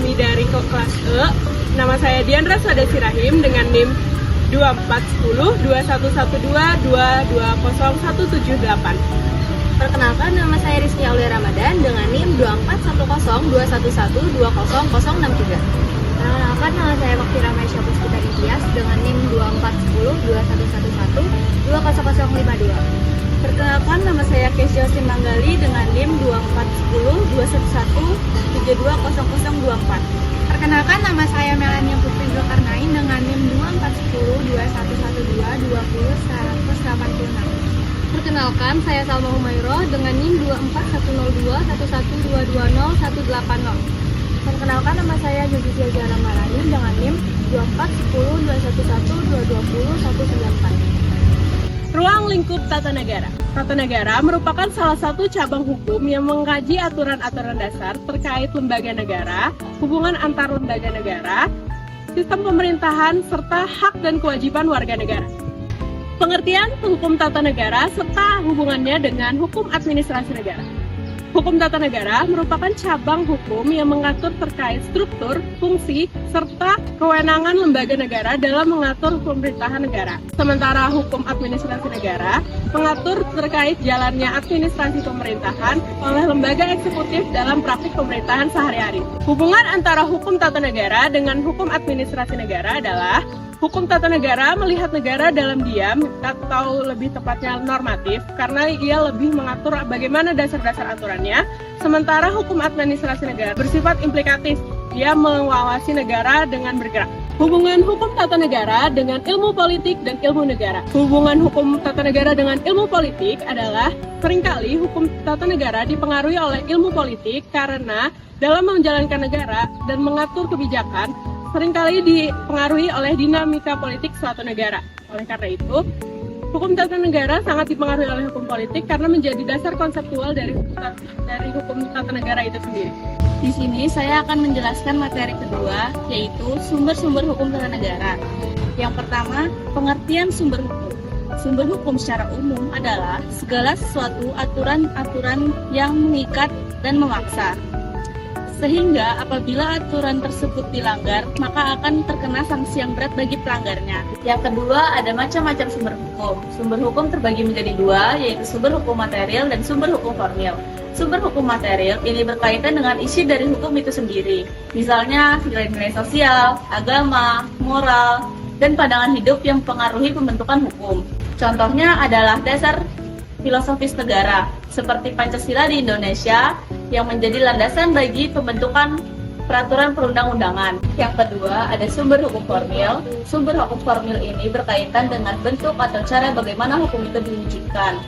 kami dari kelas E. Nama saya Diandra Swadasi Rahim dengan NIM 2410 2112 2201778. Perkenalkan, nama saya Rizky Aulia Ramadan dengan NIM 2410 211 20063. Perkenalkan, nama saya Maktira Maisha Puspita Dias dengan NIM 2410 2111 20052. Perkenalkan, nama saya Kesha Simanggali dengan NIM 2410 211 720024. Perkenalkan, nama saya Melania Putri Zulkarnain dengan NIM 2410 2112 20186. Perkenalkan, saya Salma Humayroh dengan NIM 24102 11220 180. Perkenalkan, nama saya Yudhistira Zahra Marani dengan NIM 2410 211 220 194. Ruang lingkup tata negara. Tata negara merupakan salah satu cabang hukum yang mengkaji aturan-aturan dasar terkait lembaga negara, hubungan antar lembaga negara, sistem pemerintahan, serta hak dan kewajiban warga negara. Pengertian hukum tata negara serta hubungannya dengan hukum administrasi negara. Hukum tata negara merupakan cabang hukum yang mengatur terkait struktur, fungsi, serta kewenangan lembaga negara dalam mengatur pemerintahan negara. Sementara hukum administrasi negara mengatur terkait jalannya administrasi pemerintahan oleh lembaga eksekutif dalam praktik pemerintahan sehari-hari. Hubungan antara hukum tata negara dengan hukum administrasi negara adalah hukum tata negara melihat negara dalam diam atau lebih tepatnya normatif karena ia lebih mengatur bagaimana dasar-dasar aturannya, sementara hukum administrasi negara bersifat implikatif, ia mengawasi negara dengan bergerak. Hubungan hukum tata negara dengan ilmu politik dan ilmu negara. Hubungan hukum tata negara dengan ilmu politik adalah seringkali hukum tata negara dipengaruhi oleh ilmu politik karena dalam menjalankan negara dan mengatur kebijakan seringkali dipengaruhi oleh dinamika politik suatu negara. Oleh karena itu, hukum tata negara sangat dipengaruhi oleh hukum politik karena menjadi dasar konseptual dari hukum tata negara itu sendiri. Di sini saya akan menjelaskan materi kedua, yaitu sumber-sumber hukum tata negara. Yang pertama, pengertian sumber hukum. Sumber hukum secara umum adalah segala sesuatu aturan-aturan yang mengikat dan memaksa, sehingga apabila aturan tersebut dilanggar, maka akan terkena sanksi yang berat bagi pelanggarnya. Yang kedua, ada macam-macam sumber hukum. Sumber hukum terbagi menjadi dua, yaitu sumber hukum material dan sumber hukum formil. Sumber hukum material ini berkaitan dengan isi dari hukum itu sendiri. Misalnya, nilai-nilai sosial, agama, moral, dan pandangan hidup yang mempengaruhi pembentukan hukum. Contohnya adalah dasar filosofis negara, seperti Pancasila di Indonesia, yang menjadi landasan bagi pembentukan peraturan perundang-undangan. Yang kedua, ada sumber hukum formil. Sumber hukum formil ini berkaitan dengan bentuk atau cara bagaimana hukum itu diwujudkan.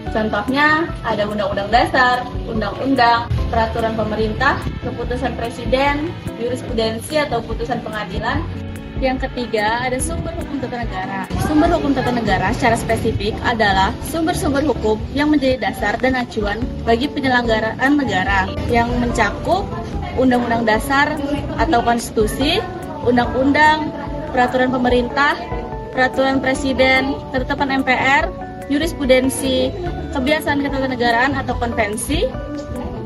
Contohnya, ada undang-undang dasar, undang-undang, peraturan pemerintah, keputusan presiden, jurisprudensi atau putusan pengadilan. Yang ketiga, ada sumber hukum tata negara. Sumber hukum tata negara secara spesifik adalah sumber-sumber hukum yang menjadi dasar dan acuan bagi penyelenggaraan negara yang mencakup undang-undang dasar atau konstitusi, undang-undang, peraturan pemerintah, peraturan presiden, ketetapan MPR, jurisprudensi, kebiasaan ketatanegaraan atau konvensi,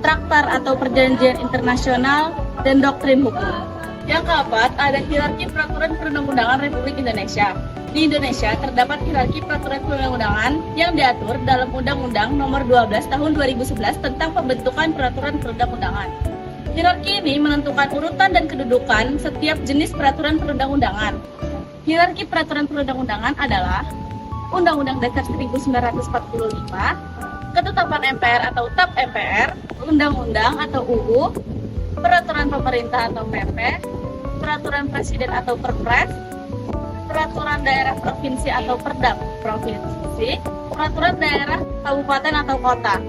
traktat atau perjanjian internasional, dan doktrin hukum. Yang keempat, ada hierarki peraturan perundang-undangan Republik Indonesia. Di Indonesia terdapat hierarki peraturan perundang-undangan yang diatur dalam Undang-Undang Nomor 12 Tahun 2011 tentang pembentukan peraturan perundang-undangan. Hierarki ini menentukan urutan dan kedudukan setiap jenis peraturan perundang-undangan. Hierarki peraturan perundang-undangan adalah Undang-Undang Dasar 1945, Ketetapan MPR atau TAP MPR, Undang-Undang atau UU, Peraturan Pemerintah atau PP, Peraturan Presiden atau Perpres, Peraturan Daerah Provinsi atau Perda Provinsi, Peraturan Daerah Kabupaten atau Kota.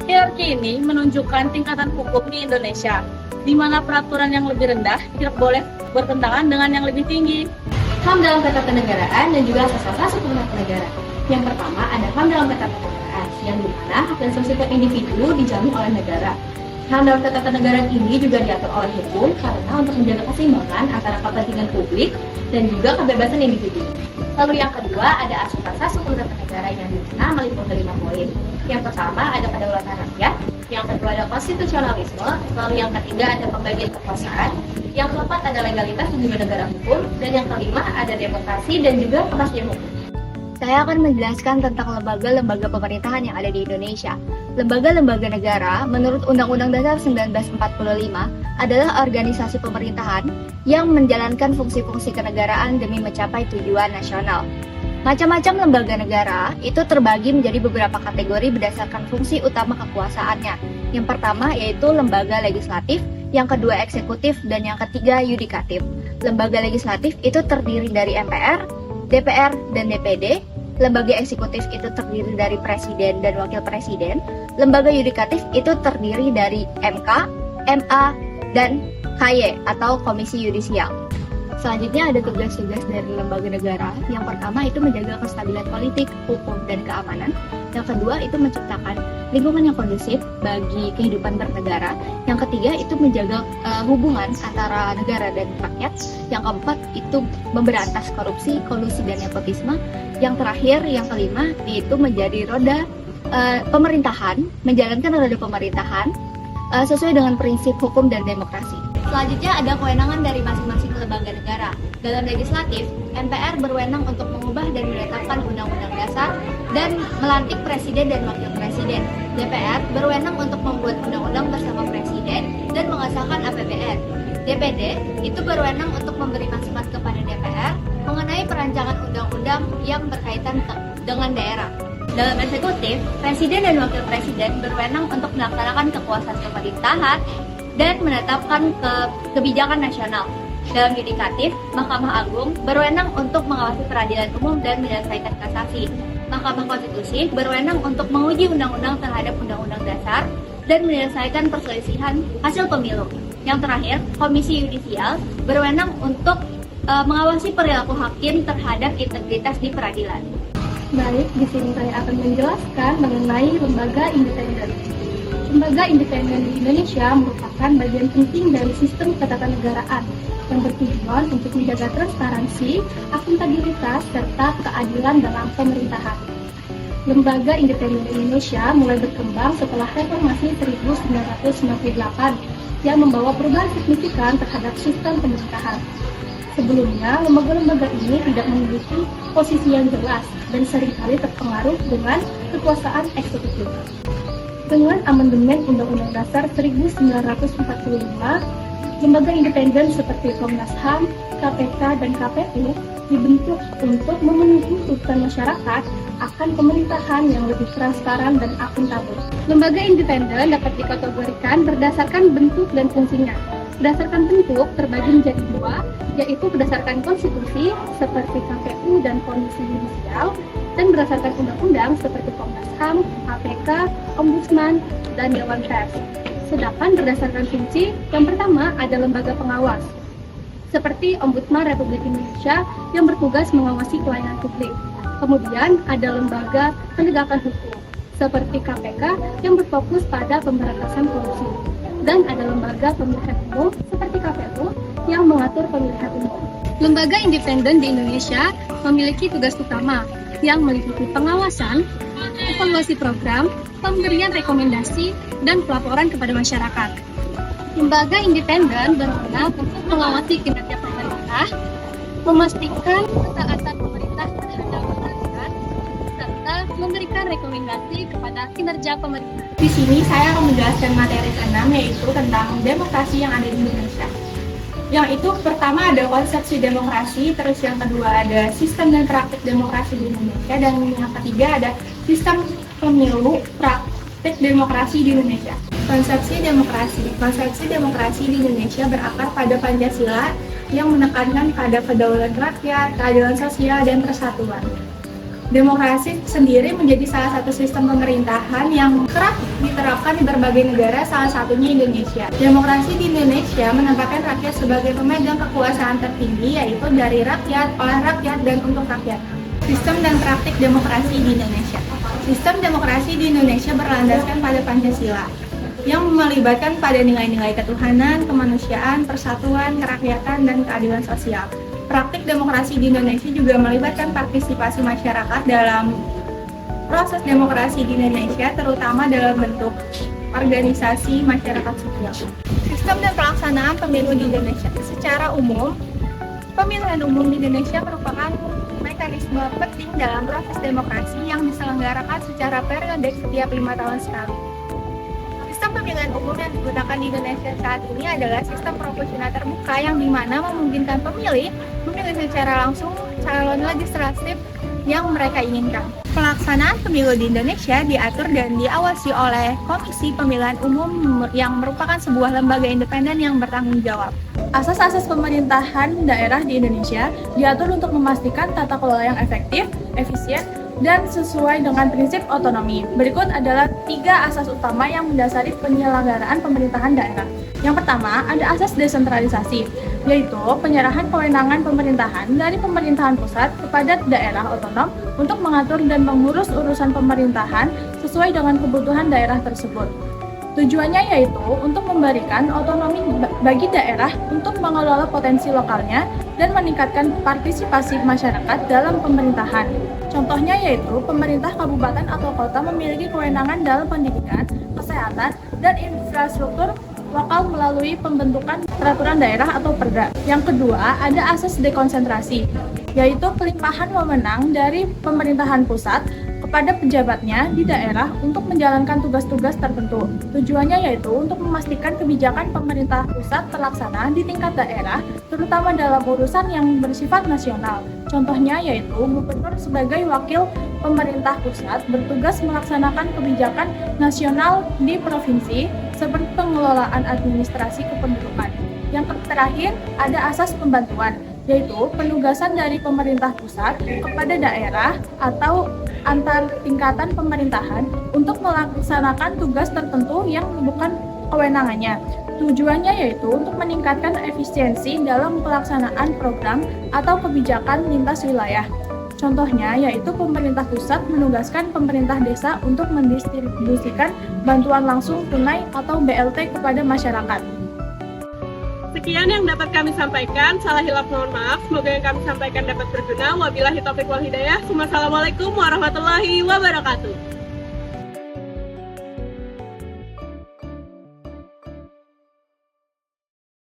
Hierarki ini menunjukkan tingkatan hukum di Indonesia, di mana peraturan yang lebih rendah tidak boleh bertentangan dengan yang lebih tinggi. HAM dalam ketatanegaraan dan juga asas-asas hukum tata negara. Yang pertama ada HAM dalam ketatanegaraan, yang dimana hak dan setiap individu dijamin oleh negara. HAM dalam ketatanegaraan ini juga diatur oleh hukum karena untuk menjaga keseimbangan antara kepentingan publik dan juga kebebasan individu. Lalu yang kedua ada asas-asas hukum tata negara yang dimana meliputi 5 poin. Yang pertama ada kedaulatan rakyat, Yang kedua ada konstitusionalisme, lalu yang ketiga ada pembagian kekuasaan, yang keempat ada legalitas dan juga negara hukum, dan yang kelima ada demokrasi dan juga kepastian hukum. Saya akan menjelaskan tentang lembaga-lembaga pemerintahan yang ada di Indonesia. Lembaga-lembaga negara menurut Undang-Undang Dasar 1945 adalah organisasi pemerintahan yang menjalankan fungsi-fungsi kenegaraan demi mencapai tujuan nasional. Macam-macam lembaga negara itu terbagi menjadi beberapa kategori berdasarkan fungsi utama kekuasaannya. Yang pertama yaitu lembaga legislatif, yang kedua eksekutif, dan yang ketiga yudikatif. Lembaga legislatif itu terdiri dari MPR, DPR, dan DPD. Lembaga eksekutif itu terdiri dari presiden dan wakil presiden. Lembaga yudikatif itu terdiri dari MK, MA, dan KY atau Komisi Yudisial. Selanjutnya ada tugas-tugas dari lembaga negara. Yang pertama itu menjaga kestabilan politik, hukum, dan keamanan. Yang kedua itu menciptakan lingkungan yang kondusif bagi kehidupan bernegara. Yang ketiga itu menjaga hubungan antara negara dan rakyat. Yang keempat itu memberantas korupsi, kolusi, dan nepotisme. Yang terakhir, yang kelima, itu menjadi roda pemerintahan, menjalankan roda pemerintahan sesuai dengan prinsip hukum dan demokrasi. Selanjutnya ada kewenangan dari masing-masing lembaga negara. Dalam legislatif, MPR berwenang untuk mengubah dan menetapkan undang-undang dasar dan melantik presiden dan wakil presiden. DPR berwenang untuk membuat undang-undang bersama presiden dan mengesahkan APBN. DPD itu berwenang untuk memberi masukan kepada DPR mengenai perancangan undang-undang yang berkaitan dengan daerah. Dalam eksekutif, presiden dan wakil presiden berwenang untuk melaksanakan kekuasaan pemerintahan dan menetapkan kebijakan nasional. Dalam yudikatif, Mahkamah Agung berwenang untuk mengawasi peradilan umum dan menyelesaikan kasasi. Mahkamah Konstitusi berwenang untuk menguji undang-undang terhadap undang-undang dasar dan menyelesaikan perselisihan hasil pemilu. Yang terakhir, Komisi Yudisial berwenang untuk mengawasi perilaku hakim terhadap integritas di peradilan. Baik, di sini saya akan menjelaskan mengenai lembaga independen. Lembaga independen di Indonesia merupakan bagian penting dari sistem ketatanegaraan yang bertujuan untuk menjaga transparansi, akuntabilitas, serta keadilan dalam pemerintahan. Lembaga independen di Indonesia mulai berkembang setelah reformasi 1998 yang membawa perubahan signifikan terhadap sistem pemerintahan. Sebelumnya, lembaga-lembaga ini tidak memiliki posisi yang jelas dan seringkali terpengaruh dengan kekuasaan eksekutif. Dengan amandemen Undang-Undang Dasar 1945, lembaga independen seperti Komnas HAM, KPK, dan KPU dibentuk untuk memenuhi tuntutan masyarakat akan pemerintahan yang lebih transparan dan akuntabel. Lembaga independen dapat dikategorikan berdasarkan bentuk dan fungsinya. Berdasarkan bentuk terbagi menjadi dua, yaitu berdasarkan konstitusi seperti KPU dan Komisi Yudisial, dan berdasarkan undang-undang seperti Komnas HAM, KPK, Ombudsman, dan Dewan Pers. Sedangkan berdasarkan fungsi, yang pertama ada lembaga pengawas, seperti Ombudsman Republik Indonesia yang bertugas mengawasi pelayanan publik. Kemudian ada lembaga penegakan hukum, seperti KPK yang berfokus pada pemberantasan korupsi. Dan ada lembaga pemilihan umum seperti KPU yang mengatur pemilihan umum. Lembaga independen di Indonesia memiliki tugas utama yang meliputi pengawasan, evaluasi program, pemberian rekomendasi, dan pelaporan kepada masyarakat. Lembaga independen berwenang untuk mengawasi kinerja pemerintah, memastikan ketaatan pemerintah terhadap peraturan, serta memberikan rekomendasi kepada kinerja pemerintah. Di sini saya akan menjelaskan materi ke-6 yaitu tentang demokrasi yang ada di Indonesia. Yang itu pertama ada konsepsi demokrasi, terus yang kedua ada sistem dan praktik demokrasi di Indonesia, dan yang ketiga ada sistem pemilu praktik demokrasi di Indonesia. Konsepsi demokrasi di Indonesia berakar pada Pancasila yang menekankan pada kedaulatan rakyat, keadilan sosial, dan persatuan. Demokrasi sendiri menjadi salah satu sistem pemerintahan yang kerap diterapkan di berbagai negara, salah satunya Indonesia. Demokrasi di Indonesia menempatkan rakyat sebagai pemegang kekuasaan tertinggi, yaitu dari rakyat, oleh rakyat, dan untuk rakyat. Sistem dan praktik demokrasi di Indonesia. Sistem demokrasi di Indonesia berlandaskan pada Pancasila, yang melibatkan pada nilai-nilai ketuhanan, kemanusiaan, persatuan, kerakyatan, dan keadilan sosial. Praktik demokrasi di Indonesia juga melibatkan partisipasi masyarakat dalam proses demokrasi di Indonesia, terutama dalam bentuk organisasi masyarakat sipil. Sistem dan pelaksanaan pemilu di Indonesia. Secara umum, pemilihan umum di Indonesia merupakan mekanisme penting dalam proses demokrasi yang diselenggarakan secara periodik setiap 5 tahun sekali. Sistem pemilihan umum yang digunakan di Indonesia saat ini adalah sistem proporsional terbuka yang dimana memungkinkan pemilih memilih secara langsung calon legislatif yang mereka inginkan. Pelaksanaan pemilu di Indonesia diatur dan diawasi oleh Komisi Pemilihan Umum yang merupakan sebuah lembaga independen yang bertanggung jawab. Asas-asas pemerintahan daerah di Indonesia diatur untuk memastikan tata kelola yang efektif, efisien, dan sesuai dengan prinsip otonomi. Berikut adalah 3 asas utama yang mendasari penyelenggaraan pemerintahan daerah. Yang pertama, ada asas desentralisasi, yaitu penyerahan kewenangan pemerintahan dari pemerintahan pusat kepada daerah otonom untuk mengatur dan mengurus urusan pemerintahan sesuai dengan kebutuhan daerah tersebut. Tujuannya yaitu untuk memberikan otonomi bagi daerah untuk mengelola potensi lokalnya dan meningkatkan partisipasi masyarakat dalam pemerintahan. Contohnya yaitu pemerintah kabupaten atau kota memiliki kewenangan dalam pendidikan, kesehatan, dan infrastruktur lokal melalui pembentukan peraturan daerah atau perda. Yang kedua, ada asas dekonsentrasi, yaitu pelimpahan wewenang dari pemerintahan pusat kepada pejabatnya di daerah untuk menjalankan tugas-tugas tertentu. Tujuannya yaitu untuk memastikan kebijakan pemerintah pusat terlaksana di tingkat daerah, terutama dalam urusan yang bersifat nasional. Contohnya yaitu gubernur sebagai wakil pemerintah pusat bertugas melaksanakan kebijakan nasional di provinsi seperti pengelolaan administrasi kependudukan. Yang terakhir, ada asas pembantuan, yaitu penugasan dari pemerintah pusat kepada daerah atau antar tingkatan pemerintahan untuk melaksanakan tugas tertentu yang bukan kewenangannya. Tujuannya yaitu untuk meningkatkan efisiensi dalam pelaksanaan program atau kebijakan lintas wilayah. Contohnya yaitu pemerintah pusat menugaskan pemerintah desa untuk mendistribusikan bantuan langsung tunai atau BLT kepada masyarakat. Sekian yang dapat kami sampaikan. Salah hilaf mohon maaf. Semoga yang kami sampaikan dapat berguna. Wabillahi taufiq wal hidayah. Wassalamualaikum warahmatullahi wabarakatuh.